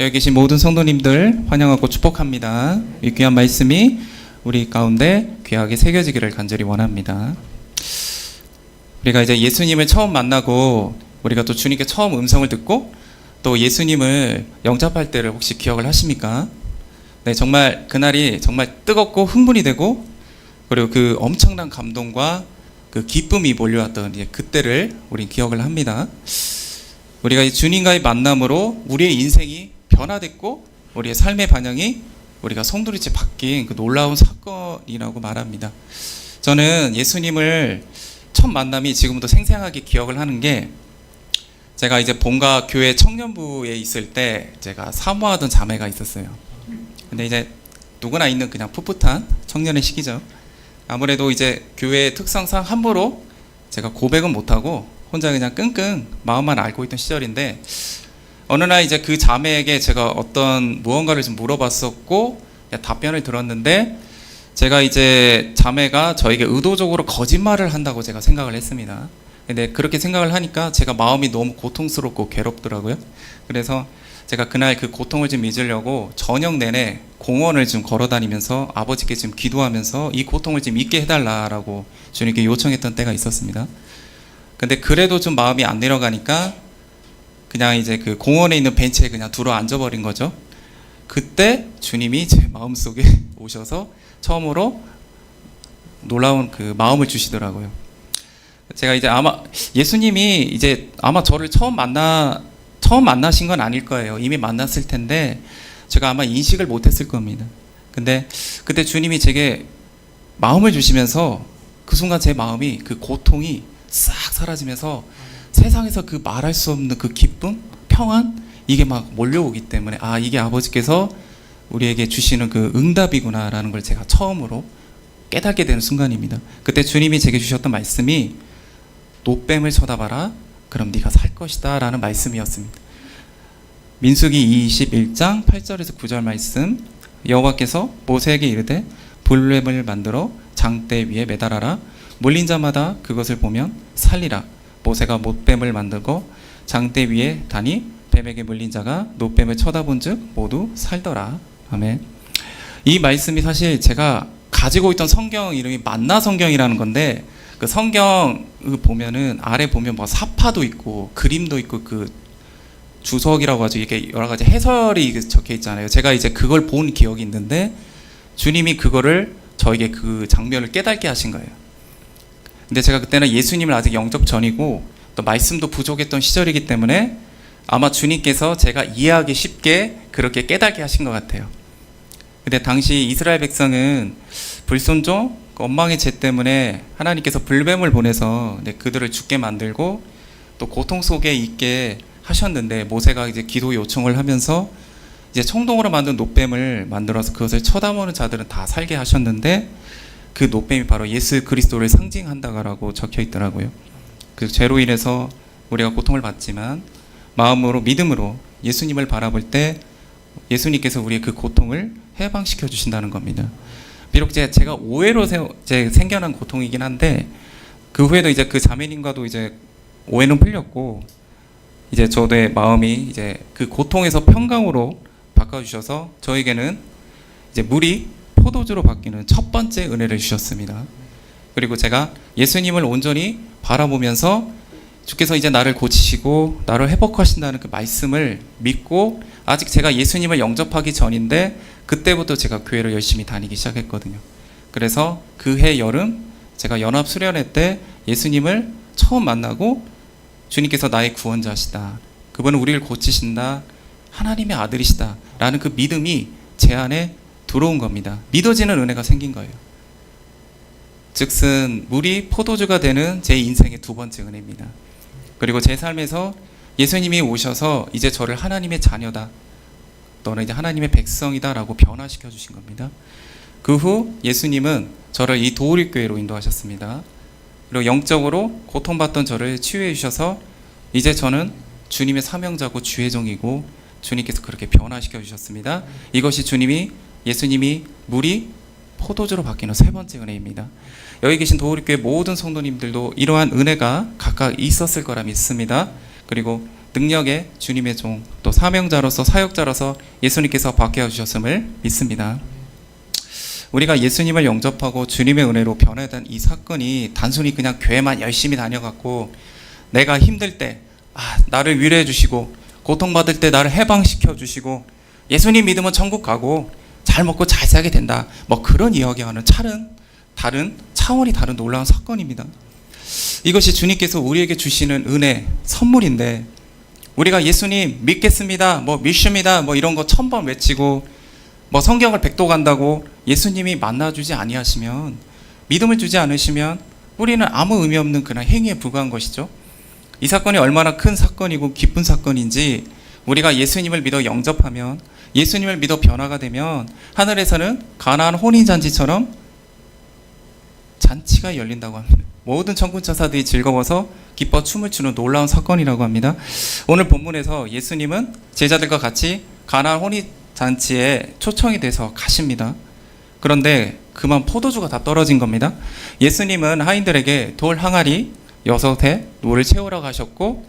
여기 계신 모든 성도님들 환영하고 축복합니다. 이 귀한 말씀이 우리 가운데 귀하게 새겨지기를 간절히 원합니다. 우리가 이제 예수님을 처음 만나고 우리가 또 주님께 처음 음성을 듣고 또 예수님을 영접할 때를 혹시 기억을 하십니까? 네, 정말 그날이 정말 뜨겁고 흥분이 되고 그리고 그 엄청난 감동과 그 기쁨이 몰려왔던 이제 그때를 우리 기억을 합니다. 우리가 주님과의 만남으로 우리의 인생이 변화됐고 우리의 삶의 방향이 우리가 송두리째 바뀐 그 놀라운 사건이라고 말합니다. 저는 예수님을 첫 만남이 지금도 생생하게 기억을 하는 게 제가 이제 본가 교회 청년부에 있을 때 제가 사모하던 자매가 있었어요. 근데 이제 누구나 있는 그냥 풋풋한 청년의 시기죠. 아무래도 이제 교회 특성상 함부로 제가 고백은 못하고 혼자 그냥 끙끙 마음만 앓고 있던 시절인데 어느 날 이제 그 자매에게 제가 어떤 무언가를 좀 물어봤었고 답변을 들었는데 제가 이제 자매가 저에게 의도적으로 거짓말을 한다고 제가 생각을 했습니다. 근데 그렇게 생각을 하니까 제가 마음이 너무 고통스럽고 괴롭더라고요. 그래서 제가 그날 그 고통을 좀 잊으려고 저녁 내내 공원을 좀 걸어다니면서 아버지께 좀 기도하면서 이 고통을 좀 잊게 해달라고 주님께 요청했던 때가 있었습니다. 근데 그래도 좀 마음이 안 내려가니까 그냥 이제 그 공원에 있는 벤치에 그냥 들어 앉아버린 거죠. 그때 주님이 제 마음속에 오셔서 처음으로 놀라운 그 마음을 주시더라고요. 제가 이제 아마 예수님이 이제 아마 저를 처음 만나신 건 아닐 거예요. 이미 만났을 텐데 제가 아마 인식을 못했을 겁니다. 근데 그때 주님이 제게 마음을 주시면서 그 순간 제 마음이 그 고통이 싹 사라지면서 세상에서 그 말할 수 없는 그 기쁨, 평안 이게 막 몰려오기 때문에 아 이게 아버지께서 우리에게 주시는 그 응답이구나라는 걸 제가 처음으로 깨닫게 되는 순간입니다. 그때 주님이 제게 주셨던 말씀이 노뱀을 쳐다봐라 그럼 네가 살 것이다 라는 말씀이었습니다. 민수기 21장 8절에서 9절 말씀 여호와께서 모세에게 이르되 불뱀을 만들어 장대 위에 매달아라 물린 자마다 그것을 보면 살리라. 모세가 못뱀을 만들고 장대 위에 다니 뱀에게 물린 자가 노뱀을 쳐다본 즉 모두 살더라. 아멘. 이 말씀이 사실 제가 가지고 있던 성경 이름이 만나 성경이라는 건데 그 성경 보면은 아래 보면 뭐 사파도 있고 그림도 있고 그 주석이라고 하죠. 이게 여러 가지 해설이 적혀 있잖아요. 제가 이제 그걸 본 기억이 있는데 주님이 그거를 저에게 그 장면을 깨닫게 하신 거예요. 근데 제가 그때는 예수님을 아직 영접 전이고 또 말씀도 부족했던 시절이기 때문에 아마 주님께서 제가 이해하기 쉽게 그렇게 깨닫게 하신 것 같아요. 근데 당시 이스라엘 백성은 불순종, 원망의 죄 때문에 하나님께서 불뱀을 보내서 그들을 죽게 만들고 또 고통 속에 있게 하셨는데 모세가 이제 기도 요청을 하면서 이제 청동으로 만든 노뱀을 만들어서 그것을 쳐다보는 자들은 다 살게 하셨는데 그 노뱀이 바로 예수 그리스도를 상징한다라고 적혀 있더라고요. 그 죄로 인해서 우리가 고통을 받지만 마음으로 믿음으로 예수님을 바라볼 때 예수님께서 우리의 그 고통을 해방시켜 주신다는 겁니다. 비록 제가 오해로 생겨난 고통이긴 한데 그 후에도 이제 그 자매님과도 이제 오해는 풀렸고 이제 저의 마음이 이제 그 고통에서 평강으로 바꿔주셔서 저에게는 이제 물이 포도주로 바뀌는 첫 번째 은혜를 주셨습니다. 그리고 제가 예수님을 온전히 바라보면서 주께서 이제 나를 고치시고 나를 회복하신다는 그 말씀을 믿고 아직 제가 예수님을 영접하기 전인데 그때부터 제가 교회를 열심히 다니기 시작했거든요. 그래서 그해 여름 제가 연합 수련회 때 예수님을 처음 만나고 주님께서 나의 구원자시다. 그분은 우리를 고치신다. 하나님의 아들이시다. 라는 그 믿음이 제 안에 들어온 겁니다. 믿어지는 은혜가 생긴 거예요. 즉슨 물이 포도주가 되는 제 인생의 두 번째 은혜입니다. 그리고 제 삶에서 예수님이 오셔서 이제 저를 하나님의 자녀다. 너는 이제 하나님의 백성이다 라고 변화시켜 주신 겁니다. 그 후 예수님은 저를 이 도우리교회로 인도하셨습니다. 그리고 영적으로 고통받던 저를 치유해 주셔서 이제 저는 주님의 사명자고 주의 종이고 주님께서 그렇게 변화시켜 주셨습니다. 이것이 예수님이 물이 포도주로 바뀌는 세 번째 은혜입니다. 여기 계신 도우리교회 모든 성도님들도 이러한 은혜가 각각 있었을 거라 믿습니다. 그리고 능력의 주님의 종, 또 사명자로서 사역자로서 예수님께서 바뀌어주셨음을 믿습니다. 우리가 예수님을 영접하고 주님의 은혜로 변화된 이 사건이 단순히 그냥 교회만 열심히 다녀갖고 내가 힘들 때 나를 위로해 주시고 고통받을 때 나를 해방시켜 주시고 예수님 믿으면 천국 가고 잘 먹고 잘 살게 된다, 뭐 그런 이야기와는 다른 차원이 다른 놀라운 사건입니다. 이것이 주님께서 우리에게 주시는 은혜, 선물인데 우리가 예수님 믿겠습니다, 뭐 믿습니다, 뭐 이런 거 1000번 외치고 뭐 성경을 100도 간다고 예수님이 만나주지 아니하시면, 믿음을 주지 않으시면 우리는 아무 의미 없는 그냥 행위에 불과한 것이죠. 이 사건이 얼마나 큰 사건이고 기쁜 사건인지, 우리가 예수님을 믿어 영접하면, 예수님을 믿어 변화가 되면 하늘에서는 가나안 혼인잔치처럼 잔치가 열린다고 합니다. 모든 천군천사들이 즐거워서 기뻐 춤을 추는 놀라운 사건이라고 합니다. 오늘 본문에서 예수님은 제자들과 같이 가나안 혼인잔치에 초청이 돼서 가십니다. 그런데 그만 포도주가 다 떨어진 겁니다. 예수님은 하인들에게 돌 항아리 6에 물을 채우라고 하셨고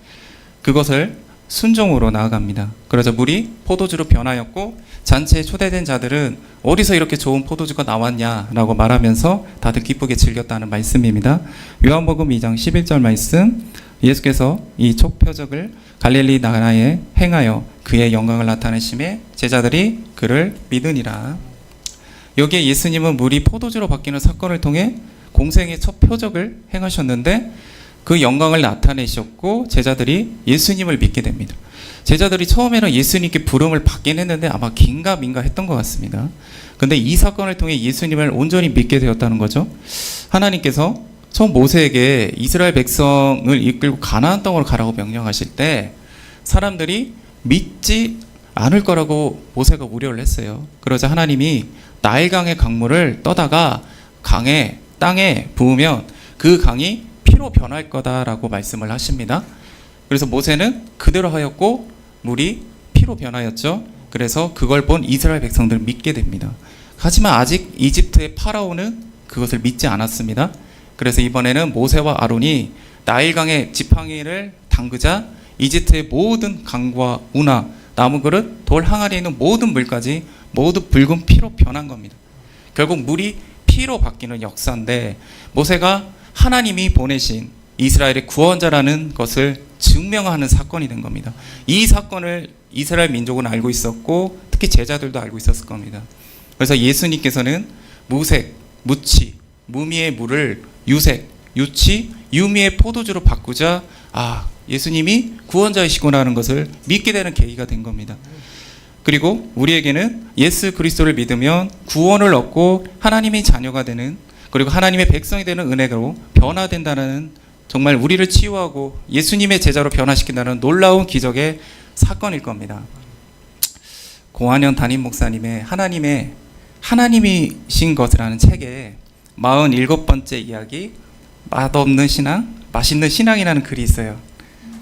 그것을 순종으로 나아갑니다. 그러자 물이 포도주로 변하였고 잔치에 초대된 자들은 어디서 이렇게 좋은 포도주가 나왔냐라고 말하면서 다들 기쁘게 즐겼다는 말씀입니다. 요한복음 2장 11절 말씀, 예수께서 이 촉표적을 갈릴리 나라에 행하여 그의 영광을 나타내심에 제자들이 그를 믿으니라. 여기에 예수님은 물이 포도주로 바뀌는 사건을 통해 공생의 첫 표적을 행하셨는데 그 영광을 나타내셨고 제자들이 예수님을 믿게 됩니다. 제자들이 처음에는 예수님께 부름을 받긴 했는데 아마 긴가민가 했던 것 같습니다. 근데 이 사건을 통해 예수님을 온전히 믿게 되었다는 거죠. 하나님께서 처음 모세에게 이스라엘 백성을 이끌고 가나안 땅으로 가라고 명령하실 때 사람들이 믿지 않을 거라고 모세가 우려를 했어요. 그러자 하나님이 나일강의 강물을 떠다가 땅에 부으면 그 강이 피로 변할 거다라고 말씀을 하십니다. 그래서 모세는 그대로 하였고 물이 피로 변하였죠. 그래서 그걸 본 이스라엘 백성들을 믿게 됩니다. 하지만 아직 이집트의 파라오는 그것을 믿지 않았습니다. 그래서 이번에는 모세와 아론이 나일강의 지팡이를 담그자 이집트의 모든 강과 운하, 나무 그릇, 돌 항아리에 있는 모든 물까지 모두 붉은 피로 변한 겁니다. 결국 물이 피로 바뀌는 역사인데 모세가 하나님이 보내신 이스라엘의 구원자라는 것을 증명하는 사건이 된 겁니다. 이 사건을 이스라엘 민족은 알고 있었고 특히 제자들도 알고 있었을 겁니다. 그래서 예수님께서는 무색, 무치, 무미의 물을 유색, 유치, 유미의 포도주로 바꾸자 예수님이 구원자이시구나 하는 것을 믿게 되는 계기가 된 겁니다. 그리고 우리에게는 예수 그리스도를 믿으면 구원을 얻고 하나님의 자녀가 되는, 그리고 하나님의 백성이 되는 은혜로 변화된다는, 정말 우리를 치유하고 예수님의 제자로 변화시킨다는 놀라운 기적의 사건일 겁니다. 고한현 담임 목사님의 하나님이신 것이라는 책에 47번째 이야기 맛없는 신앙, 맛있는 신앙이라는 글이 있어요.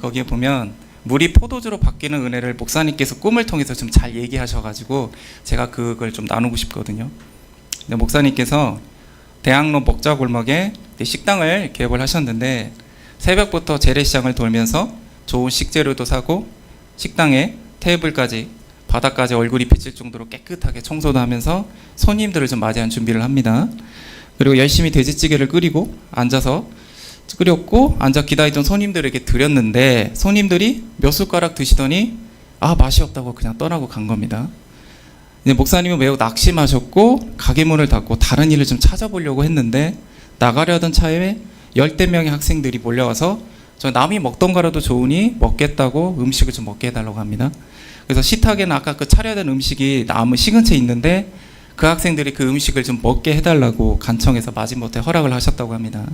거기에 보면 물이 포도주로 바뀌는 은혜를 목사님께서 꿈을 통해서 좀 잘 얘기하셔가지고 제가 그걸 좀 나누고 싶거든요. 근데 목사님께서 대학로 먹자골목에 식당을 개업을 하셨는데 새벽부터 재래시장을 돌면서 좋은 식재료도 사고 식당에 테이블까지 바닥까지 얼굴이 비칠 정도로 깨끗하게 청소도 하면서 손님들을 좀 맞이한 준비를 합니다. 그리고 열심히 돼지찌개를 끓였고 앉아 기다리던 손님들에게 드렸는데 손님들이 몇 숟가락 드시더니 맛이 없다고 그냥 떠나고 간 겁니다. 목사님은 매우 낙심하셨고 가게 문을 닫고 다른 일을 좀 찾아보려고 했는데 나가려던 차에 10대 명의 학생들이 몰려와서 저 남이 먹던 거라도 좋으니 먹겠다고 음식을 좀 먹게 해달라고 합니다. 그래서 식탁에는 아까 그 차려야 되는 음식이 식은 채 있는데 그 학생들이 그 음식을 좀 먹게 해달라고 간청해서 마지못해 허락을 하셨다고 합니다.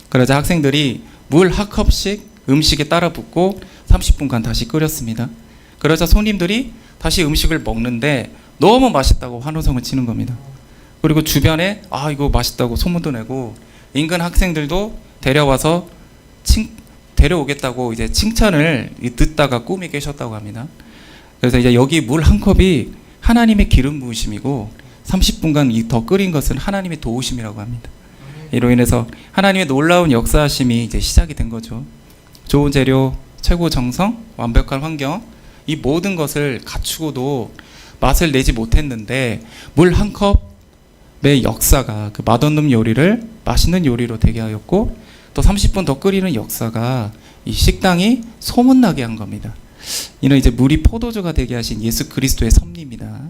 그러자 학생들이 물 한 컵씩 음식에 따라 붓고 30분간 다시 끓였습니다. 그러자 손님들이 다시 음식을 먹는데 너무 맛있다고 환호성을 치는 겁니다. 그리고 주변에 이거 맛있다고 소문도 내고 인근 학생들도 데려오겠다고 이제 칭찬을 듣다가 꿈이 깨셨다고 합니다. 그래서 이제 여기 물 한 컵이 하나님의 기름 부으심이고 30분간 더 끓인 것은 하나님의 도우심이라고 합니다. 이로 인해서 하나님의 놀라운 역사하심이 이제 시작이 된 거죠. 좋은 재료, 최고 정성, 완벽한 환경, 이 모든 것을 갖추고도 맛을 내지 못했는데 물 한 컵의 역사가 그 맛없는 요리를 맛있는 요리로 되게 하였고, 또 30분 더 끓이는 역사가 이 식당이 소문나게 한 겁니다. 이는 이제 물이 포도주가 되게 하신 예수 그리스도의 섭리입니다.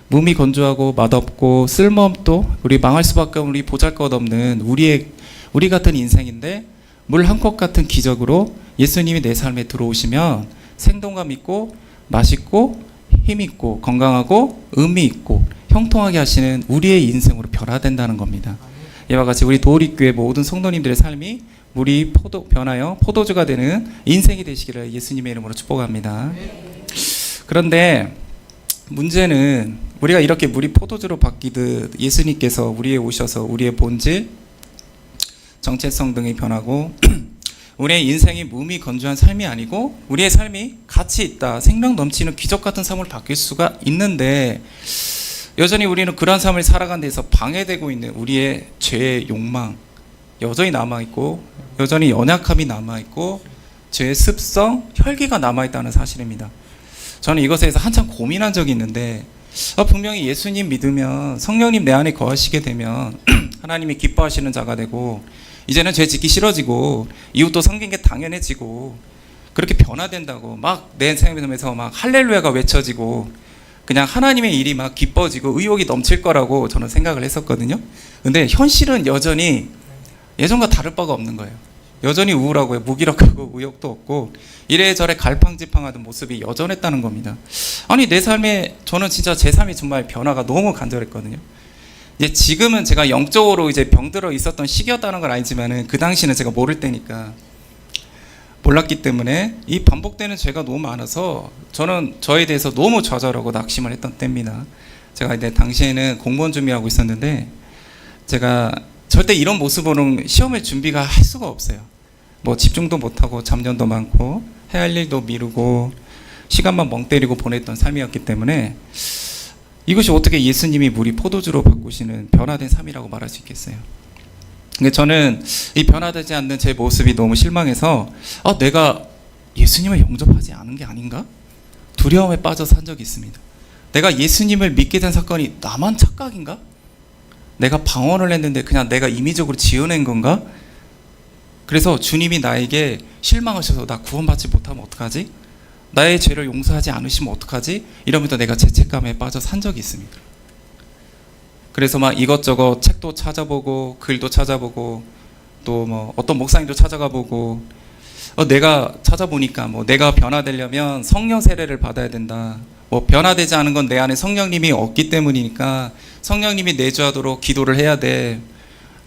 몸이 건조하고 맛없고 쓸모없고 우리 망할 수밖에 없는 우리 보잘것없는 우리 같은 인생인데, 물 한 컵 같은 기적으로 예수님이 내 삶에 들어오시면 생동감 있고 맛있고 힘 있고 건강하고 의미 있고 형통하게 하시는 우리의 인생으로 변화된다는 겁니다. 이와 같이 우리 도우리교회 모든 성도님들의 삶이 물이 변하여 포도주가 되는 인생이 되시기를 예수님의 이름으로 축복합니다. 그런데 문제는 우리가 이렇게 물이 포도주로 바뀌듯 예수님께서 우리에 오셔서 우리의 본질, 정체성 등이 변하고 우리의 인생이 몸이 건조한 삶이 아니고 우리의 삶이 가치 있다, 생명 넘치는 기적 같은 삶으로 바뀔 수가 있는데, 여전히 우리는 그런 삶을 살아가는 데서 방해되고 있는 우리의 죄의 욕망 여전히 남아있고, 여전히 연약함이 남아있고, 죄의 습성, 혈기가 남아있다는 사실입니다. 저는 이것에 대해서 한참 고민한 적이 있는데, 분명히 예수님 믿으면 성령님 내 안에 거하시게 되면 하나님이 기뻐하시는 자가 되고, 이제는 죄 짓기 싫어지고 이웃도 섬긴 게 당연해지고 그렇게 변화된다고 막 내 삶에서 막 할렐루야가 외쳐지고 그냥 하나님의 일이 막 기뻐지고 의욕이 넘칠 거라고 저는 생각을 했었거든요. 근데 현실은 여전히 예전과 다를 바가 없는 거예요. 여전히 우울하고 무기력하고 의욕도 없고 이래저래 갈팡질팡하던 모습이 여전했다는 겁니다. 아니 내 삶에, 저는 진짜 제 삶이 정말 변화가 너무 간절했거든요. 이제 지금은 제가 영적으로 이제 병들어 있었던 시기였다는 걸 알지만은 그 당시는 제가 모를 때니까 몰랐기 때문에 이 반복되는 죄가 너무 많아서 저는 저에 대해서 너무 좌절하고 낙심을 했던 때입니다. 제가 이제 당시에는 공무원 준비하고 있었는데 제가 절대 이런 모습으로는 시험을 준비가 할 수가 없어요. 뭐 집중도 못하고 잠전도 많고 해야 할 일도 미루고 시간만 멍 때리고 보냈던 삶이었기 때문에 이것이 어떻게 예수님이 물이 포도주로 바꾸시는 변화된 삶이라고 말할 수 있겠어요. 근데 저는 이 변화되지 않는 제 모습이 너무 실망해서 내가 예수님을 영접하지 않은 게 아닌가? 두려움에 빠져 산 적이 있습니다. 내가 예수님을 믿게 된 사건이 나만 착각인가? 내가 방언을 했는데 그냥 내가 임의적으로 지어낸 건가? 그래서 주님이 나에게 실망하셔서 나 구원받지 못하면 어떡하지? 나의 죄를 용서하지 않으시면 어떡하지? 이러면서 내가 죄책감에 빠져 산 적이 있습니다. 그래서 막 이것저것 책도 찾아보고 글도 찾아보고 또 뭐 어떤 목사님도 찾아가 보고 내가 찾아보니까 뭐 내가 변화되려면 성령 세례를 받아야 된다. 뭐 변화되지 않은 건 내 안에 성령님이 없기 때문이니까 성령님이 내주하도록 기도를 해야 돼.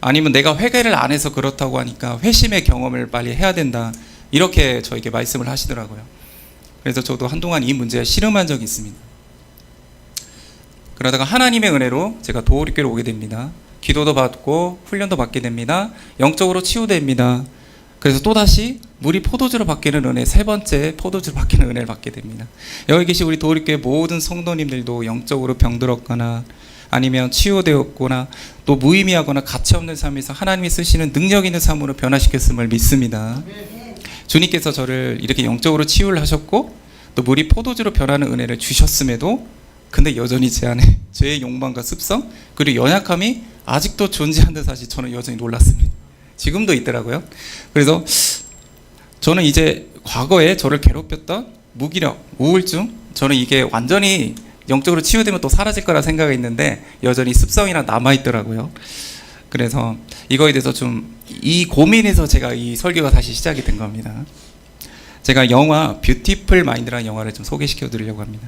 아니면 내가 회개를 안 해서 그렇다고 하니까 회심의 경험을 빨리 해야 된다. 이렇게 저에게 말씀을 하시더라고요. 그래서 저도 한동안 이 문제에 씨름한 적이 있습니다. 그러다가 하나님의 은혜로 제가 도우리교회로 오게 됩니다. 기도도 받고 훈련도 받게 됩니다. 영적으로 치유됩니다. 그래서 또다시 물이 포도주로 바뀌는 은혜, 세 번째 포도주로 바뀌는 은혜를 받게 됩니다. 여기 계신 우리 도우리교회 모든 성도님들도 영적으로 병들었거나 아니면 치유되었거나 또 무의미하거나 가치 없는 삶에서 하나님이 쓰시는 능력 있는 삶으로 변화시켰음을 믿습니다. 주님께서 저를 이렇게 영적으로 치유를 하셨고 또 물이 포도주로 변하는 은혜를 주셨음에도 근데 여전히 제 안에 죄의 욕망과 습성 그리고 연약함이 아직도 존재하는 사실 저는 여전히 놀랐습니다. 지금도 있더라고요. 그래서 저는 이제 과거에 저를 괴롭혔던 무기력, 우울증 저는 이게 완전히 영적으로 치유되면 또 사라질 거라 생각했는데 여전히 습성이나 남아있더라고요. 그래서 이거에 대해서 좀 이 고민에서 제가 이 설교가 다시 시작이 된 겁니다. 제가 영화 뷰티풀 마인드라는 영화를 좀 소개시켜 드리려고 합니다.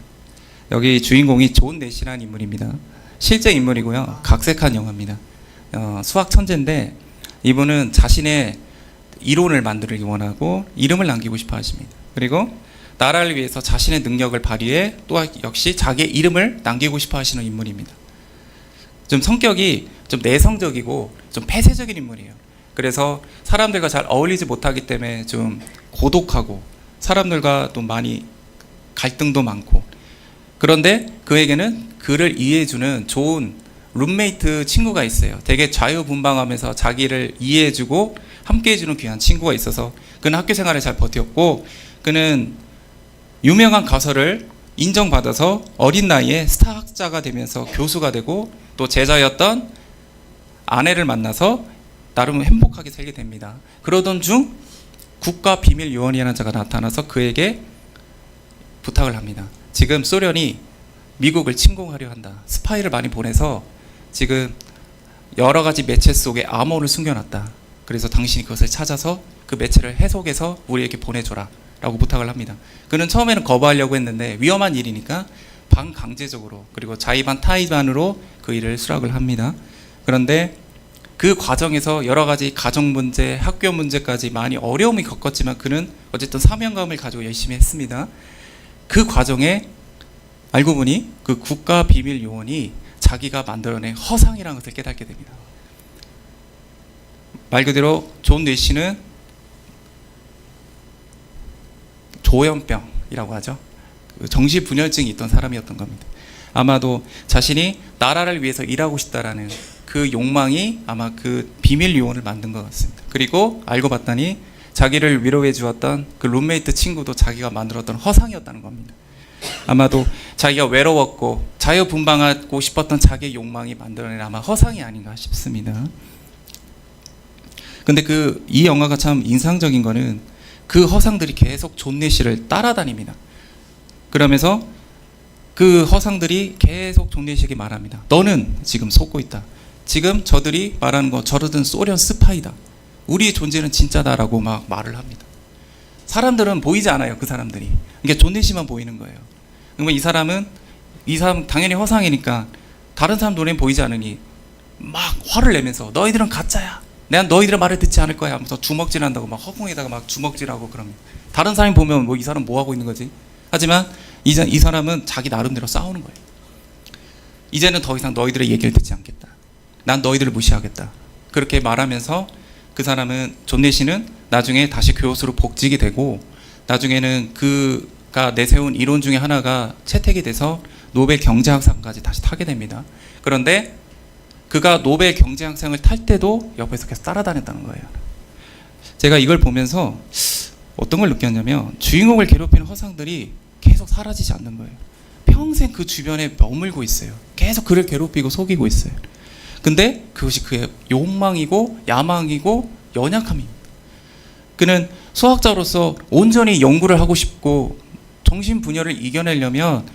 여기 주인공이 존 넷이라는 인물입니다. 실제 인물이고요. 각색한 영화입니다. 수학 천재인데 이분은 자신의 이론을 만들기 원하고 이름을 남기고 싶어 하십니다. 그리고 나라를 위해서 자신의 능력을 발휘해 또 역시 자기의 이름을 남기고 싶어 하시는 인물입니다. 좀 성격이 좀 내성적이고 좀 폐쇄적인 인물이에요. 그래서 사람들과 잘 어울리지 못하기 때문에 좀 고독하고 사람들과 또 많이 갈등도 많고 그런데 그에게는 그를 이해해주는 좋은 룸메이트 친구가 있어요. 되게 자유분방하면서 자기를 이해해주고 함께해주는 귀한 친구가 있어서 그는 학교 생활을 잘 버텼고 그는 유명한 가설을 인정받아서 어린 나이에 스타 학자가 되면서 교수가 되고 또 제자였던 아내를 만나서 나름 행복하게 살게 됩니다. 그러던 중 국가비밀요원이라는 자가 나타나서 그에게 부탁을 합니다. 지금 소련이 미국을 침공하려 한다. 스파이를 많이 보내서 지금 여러 가지 매체 속에 암호를 숨겨놨다. 그래서 당신이 그것을 찾아서 그 매체를 해석해서 우리에게 보내줘라 라고 부탁을 합니다. 그는 처음에는 거부하려고 했는데 위험한 일이니까 반강제적으로 그리고 자의반 타의반으로 그 일을 수락을 합니다. 그런데 그 과정에서 여러 가지 가정 문제, 학교 문제까지 많이 어려움이 겪었지만 그는 어쨌든 사명감을 가지고 열심히 했습니다. 그 과정에 알고 보니 그 국가비밀요원이 자기가 만들어낸 허상이라는 것을 깨닫게 됩니다. 말 그대로 존 뇌시는 조현병이라고 하죠. 정신분열증이 있던 사람이었던 겁니다. 아마도 자신이 나라를 위해서 일하고 싶다라는 그 욕망이 아마 그 비밀 요원을 만든 것 같습니다. 그리고 알고 봤더니 자기를 위로해 주었던 그 룸메이트 친구도 자기가 만들었던 허상이었다는 겁니다. 아마도 자기가 외로웠고 자유분방하고 싶었던 자기의 욕망이 만들어낸 아마 허상이 아닌가 싶습니다. 근데 이 영화가 참 인상적인 거는 그 허상들이 계속 존 내시를 따라다닙니다. 그러면서 그 허상들이 계속 존 내시에게 말합니다. 너는 지금 속고 있다. 지금 저들이 말하는 거 저러던 소련 스파이다. 우리의 존재는 진짜다라고 막 말을 합니다. 사람들은 보이지 않아요. 그 사람들이. 그러니까 존 내시만 보이는 거예요. 그러면 이 사람 당연히 허상이니까 다른 사람 눈에 보이지 않으니 막 화를 내면서 너희들은 가짜야. 내가 너희들의 말을 듣지 않을 거야 하면서 주먹질한다고 막 허공에다가 막 주먹질하고 그럽니다. 다른 사람이 보면 뭐 이 사람 뭐 하고 있는 거지? 하지만 이 사람은 자기 나름대로 싸우는 거예요. 이제는 더 이상 너희들의 얘기를 듣지 않겠다. 난 너희들을 무시하겠다. 그렇게 말하면서 그 사람은 존 내시는 나중에 다시 교수로 복직이 되고 나중에는 그가 내세운 이론 중에 하나가 채택이 돼서 노벨 경제학상까지 다시 타게 됩니다. 그런데 그가 노벨 경제학상을 탈 때도 옆에서 계속 따라다녔다는 거예요. 제가 이걸 보면서 어떤 걸 느꼈냐면 주인공을 괴롭히는 허상들이 계속 사라지지 않는 거예요. 평생 그 주변에 머물고 있어요. 계속 그를 괴롭히고 속이고 있어요. 근데 그것이 그의 욕망이고 야망이고 연약함입니다. 그는 수학자로서 온전히 연구를 하고 싶고 정신분열을 이겨내려면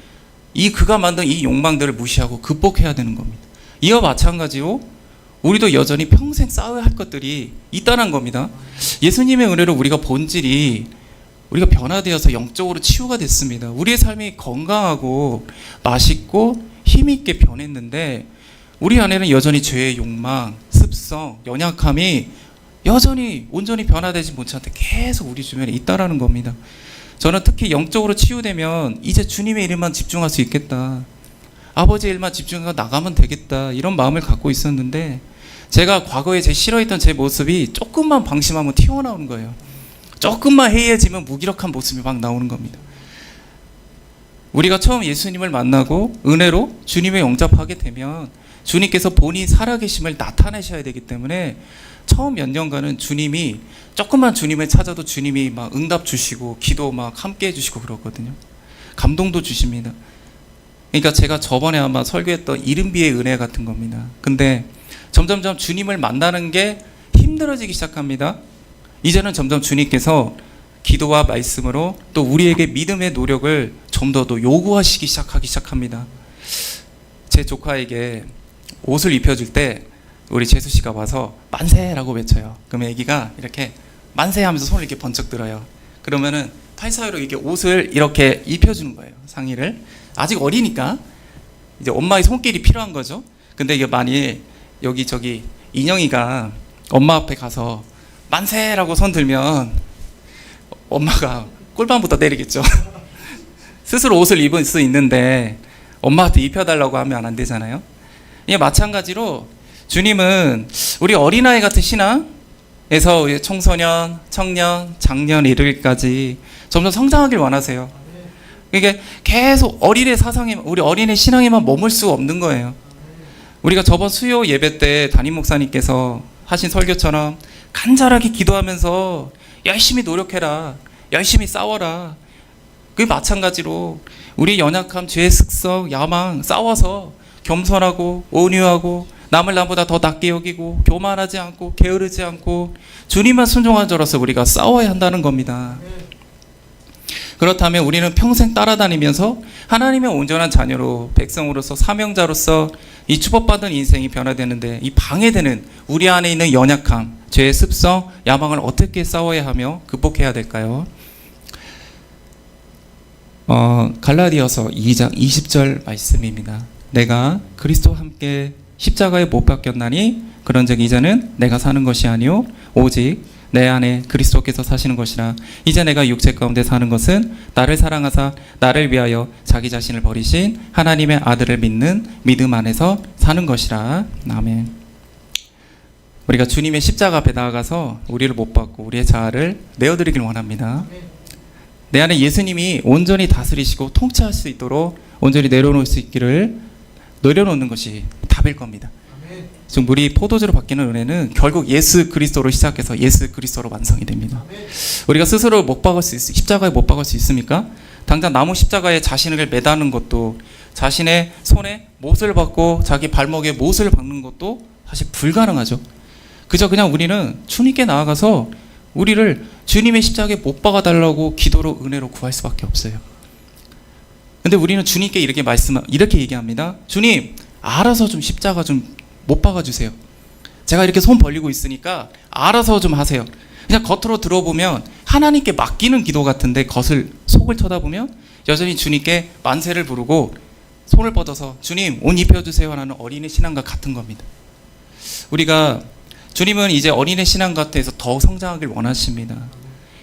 그가 만든 이 욕망들을 무시하고 극복해야 되는 겁니다. 이와 마찬가지로 우리도 여전히 평생 쌓아야 할 것들이 있다는 겁니다. 예수님의 은혜로 우리가 본질이 우리가 변화되어서 영적으로 치유가 됐습니다. 우리의 삶이 건강하고 맛있고 힘있게 변했는데 우리 안에는 여전히 죄의 욕망, 습성, 연약함이 여전히 온전히 변화되지 못한 채 계속 우리 주변에 있다라는 겁니다. 저는 특히 영적으로 치유되면 이제 주님의 일에만 집중할 수 있겠다. 아버지의 일만 집중하고 나가면 되겠다. 이런 마음을 갖고 있었는데 제가 과거에 싫어했던 제 모습이 조금만 방심하면 튀어나오는 거예요. 조금만 해이해지면 무기력한 모습이 막 나오는 겁니다. 우리가 처음 예수님을 만나고 은혜로 주님에 영접하게 되면 주님께서 본인이 살아계심을 나타내셔야 되기 때문에 처음 몇 년간은 주님이 조금만 주님을 찾아도 주님이 막 응답 주시고 기도 막 함께 해주시고 그러거든요. 감동도 주십니다. 그러니까 제가 저번에 아마 설교했던 이른비의 은혜 같은 겁니다. 근데 점점점 주님을 만나는 게 힘들어지기 시작합니다. 이제는 점점 주님께서 기도와 말씀으로 또 우리에게 믿음의 노력을 좀 더 요구하시기 시작합니다. 제 조카에게 옷을 입혀줄 때 우리 재수 씨가 와서 만세라고 외쳐요. 그러면 애기가 이렇게 만세 하면서 손을 이렇게 번쩍 들어요. 그러면은 팔 사이로 이렇게 옷을 이렇게 입혀주는 거예요. 상의를. 아직 어리니까 이제 엄마의 손길이 필요한 거죠. 근데 이게 만일 여기 인형이가 엄마 앞에 가서 만세라고 손 들면 엄마가 꿀밤부터 때리겠죠. 스스로 옷을 입을 수 있는데 엄마한테 입혀달라고 하면 안 되잖아요. 이게 마찬가지로 주님은 우리 어린아이 같은 신앙에서 청소년, 청년, 장년 이르기까지 점점 성장하길 원하세요. 이게 계속 어린애 사상에, 우리 어린애 신앙에만 머물 수 없는 거예요. 우리가 저번 수요 예배 때 담임 목사님께서 하신 설교처럼 간절하게 기도하면서 열심히 노력해라. 열심히 싸워라. 그 마찬가지로 우리 연약함, 죄의 습성, 야망 싸워서 겸손하고 온유하고 남을 나보다 더 낮게 여기고 교만하지 않고 게으르지 않고 주님만 순종한 자로서 우리가 싸워야 한다는 겁니다. 그렇다면 우리는 평생 따라다니면서 하나님의 온전한 자녀로 백성으로서 사명자로서 이 축복받은 인생이 변화되는데 이 방해되는 우리 안에 있는 연약함, 죄의 습성, 야망을 어떻게 싸워야 하며 극복해야 될까요? 갈라디아서 2장 20절 말씀입니다. 내가 그리스도와 함께 십자가에 못 박혔나니 그런즉 이제는 내가 사는 것이 아니요 오직 내 안에 그리스도께서 사시는 것이라. 이제 내가 육체 가운데 사는 것은 나를 사랑하사 나를 위하여 자기 자신을 버리신 하나님의 아들을 믿는 믿음 안에서 사는 것이라. 아멘. 우리가 주님의 십자가 앞에 나아가서 우리를 못 박고 우리의 자아를 내어드리길 원합니다. 내 안에 예수님이 온전히 다스리시고 통치할 수 있도록 온전히 내려놓을 수 있기를 내려놓는 것이 답일 겁니다. 지금 우리 포도주로 바뀌는 은혜는 결국 예수 그리스도로 시작해서 예수 그리스도로 완성이 됩니다. 우리가 스스로 못 박을 수 십자가에 못 박을 수 있습니까? 당장 나무 십자가에 자신을 매다는 것도, 자신의 손에 못을 박고 자기 발목에 못을 박는 것도 사실 불가능하죠. 그냥 우리는 주님께 나아가서 우리를 주님의 십자가에 못 박아 달라고 기도로 은혜로 구할 수밖에 없어요. 근데 우리는 주님께 이렇게 얘기합니다. 주님, 알아서 좀 십자가 좀 못 박아주세요. 제가 이렇게 손 벌리고 있으니까 알아서 좀 하세요. 그냥 겉으로 들어보면 하나님께 맡기는 기도 같은데 속을 쳐다보면 여전히 주님께 만세를 부르고 손을 뻗어서 주님 옷 입혀주세요 하는 어린이 신앙과 같은 겁니다. 우리가 주님은 이제 어린이 신앙 같아서 더 성장하길 원하십니다.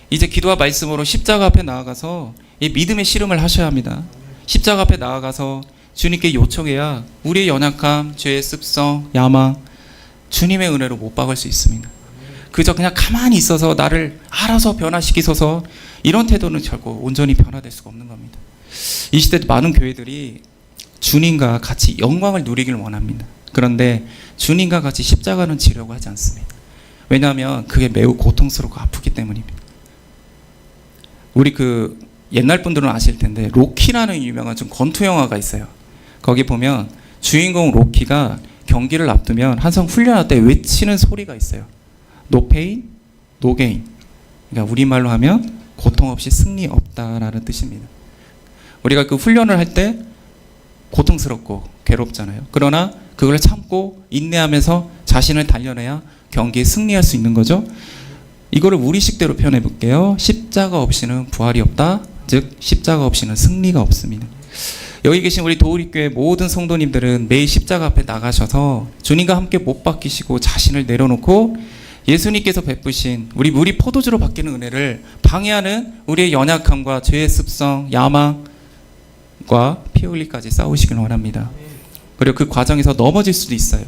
이제 기도와 말씀으로 십자가 앞에 나아가서 이 믿음의 씨름을 하셔야 합니다. 십자가 앞에 나아가서 주님께 요청해야 우리의 연약함, 죄의 습성, 야망 주님의 은혜로 못 박을 수 있습니다. 그저 그냥 가만히 있어서 나를 알아서 변화시키소서 이런 태도는 결코 온전히 변화될 수가 없는 겁니다. 이 시대 많은 교회들이 주님과 같이 영광을 누리길 원합니다. 그런데 주님과 같이 십자가는 지려고 하지 않습니다. 왜냐하면 그게 매우 고통스럽고 아프기 때문입니다. 우리 옛날 분들은 아실 텐데 로키라는 유명한 좀 권투 영화가 있어요. 거기 보면 주인공 로키가 경기를 앞두면 항상 훈련할 때 외치는 소리가 있어요. No pain, no gain. 그러니까 우리말로 하면 고통 없이 승리 없다라는 뜻입니다. 우리가 훈련을 할 때 고통스럽고 괴롭잖아요. 그러나 그걸 참고 인내하면서 자신을 단련해야 경기에 승리할 수 있는 거죠. 이거를 우리식대로 표현해 볼게요. 십자가 없이는 부활이 없다. 즉 십자가 없이는 승리가 없습니다. 여기 계신 우리 도우리교회 모든 성도님들은 매일 십자가 앞에 나가셔서 주님과 함께 못 박히시고 자신을 내려놓고 예수님께서 베푸신 우리 포도주로 바뀌는 은혜를 방해하는 우리의 연약함과 죄의 습성, 야망과 피 흘리까지 싸우시길 원합니다. 그리고 그 과정에서 넘어질 수도 있어요.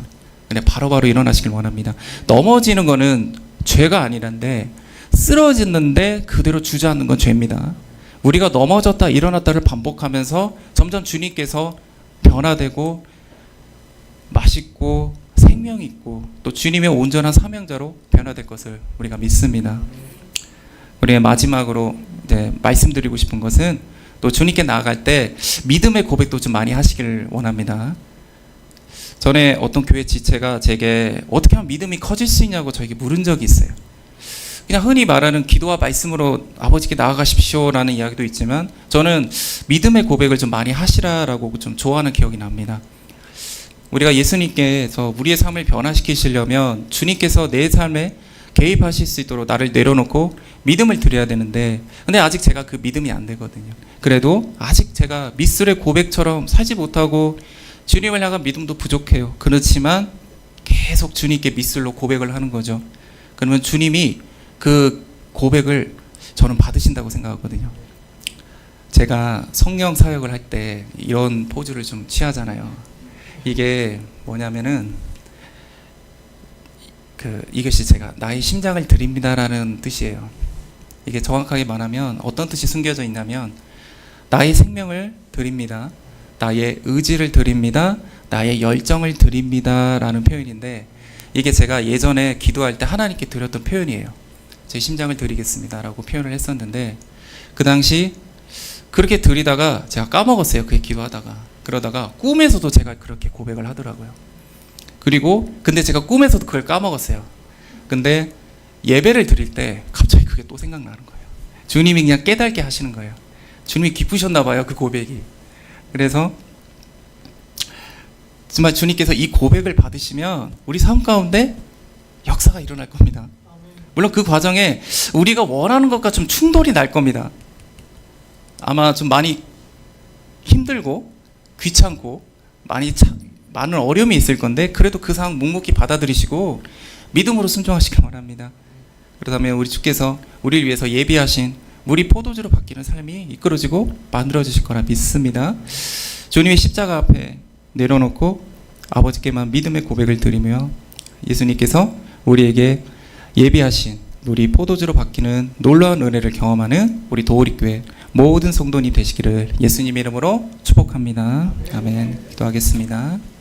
근데 바로바로 일어나시길 원합니다. 넘어지는 거는 죄가 아니란데 쓰러지는데 그대로 주저앉는 건 죄입니다. 우리가 넘어졌다 일어났다를 반복하면서 점점 주님께서 변화되고 맛있고 생명 있고 또 주님의 온전한 사명자로 변화될 것을 우리가 믿습니다. 우리의 마지막으로 이제 말씀드리고 싶은 것은 또 주님께 나아갈 때 믿음의 고백도 좀 많이 하시길 원합니다. 전에 어떤 교회 지체가 제게 어떻게 하면 믿음이 커질 수 있냐고 저에게 물은 적이 있어요. 그냥 흔히 말하는 기도와 말씀으로 아버지께 나아가십시오라는 이야기도 있지만 저는 믿음의 고백을 좀 많이 하시라라고 좀 좋아하는 기억이 납니다. 우리가 예수님께서 우리의 삶을 변화시키시려면 주님께서 내 삶에 개입하실 수 있도록 나를 내려놓고 믿음을 드려야 되는데 근데 아직 제가 그 믿음이 안 되거든요. 그래도 아직 제가 미술의 고백처럼 살지 못하고 주님을 향한 믿음도 부족해요. 그렇지만 계속 주님께 미술로 고백을 하는 거죠. 그러면 주님이 그 고백을 저는 받으신다고 생각하거든요. 제가 성령 사역을 할 때 이런 포즈를 좀 취하잖아요. 이게 뭐냐면은 이것이 제가 나의 심장을 드립니다라는 뜻이에요. 이게 정확하게 말하면 어떤 뜻이 숨겨져 있냐면 나의 생명을 드립니다. 나의 의지를 드립니다. 나의 열정을 드립니다라는 표현인데 이게 제가 예전에 기도할 때 하나님께 드렸던 표현이에요. 제 심장을 드리겠습니다라고 표현을 했었는데 그 당시 그렇게 드리다가 제가 까먹었어요. 그게 기도하다가. 그러다가 꿈에서도 제가 그렇게 고백을 하더라고요. 그리고 근데 제가 꿈에서도 그걸 까먹었어요. 근데 예배를 드릴 때 갑자기 그게 또 생각나는 거예요. 주님이 그냥 깨닫게 하시는 거예요. 주님이 기쁘셨나 봐요, 그 고백이. 그래서 정말 주님께서 이 고백을 받으시면 우리 삶 가운데 역사가 일어날 겁니다. 물론 그 과정에 우리가 원하는 것과 좀 충돌이 날 겁니다. 아마 좀 많이 힘들고 귀찮고 많은 어려움이 있을 건데 그래도 그 상황 묵묵히 받아들이시고 믿음으로 순종하시길 바랍니다. 그렇다면 우리 주께서 우리를 위해서 예비하신 물이 포도주로 바뀌는 삶이 이끌어지고 만들어지실 거라 믿습니다. 주님의 십자가 앞에 내려놓고 아버지께만 믿음의 고백을 드리며 예수님께서 우리에게 예비하신 물이 포도주로 바뀌는 놀라운 은혜를 경험하는 우리 도우리교회 모든 성도님 되시기를 예수님 이름으로 축복합니다. 아멘. 기도하겠습니다.